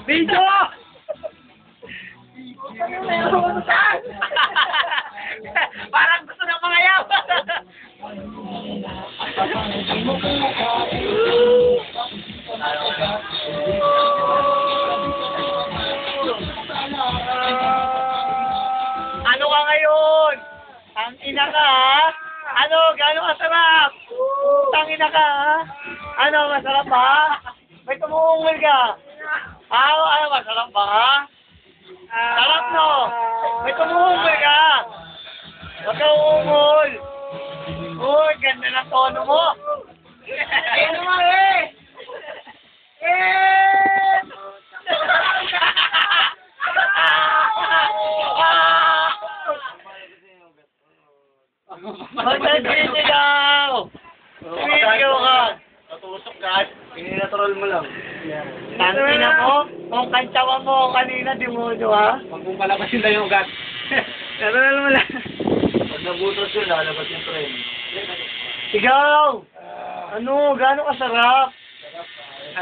Video! Parang gusto ng mga yaw. Ano ka ngayon? Ang ina ka, ha? Ano? Gano'ng kasarap? Ang ina ka, ha? Ano? Masarap ba? May tumuungol ka? Ano? Masarap ba, ha? Sarap, no? May tumuungol ka? Huwag ka uungol. Uy, ganda ng tono mo. Ano mo, eh? Magsasayaw! Video ka! Natusok ka. Natural mo lang. Tangina mo, kung kantsawa mo kanina, di mo ha? Pag mong palabasin na yung ugat. Natural mo lang. Pag nabutos yun, lalabas yung tren. Ikaw! Ano? Gano'ng kasarap?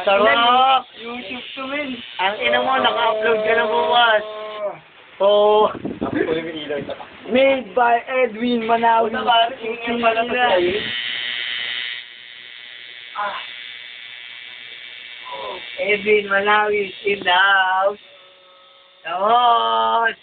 Sarap! YouTube to win. Ang ina mo, naka-upload ka na bukas. Oh. Ako ko yung ilaw ito. Made by Edwin Manawi. Yung pala sa tayo. Edwin Manawi in the house. Vamos!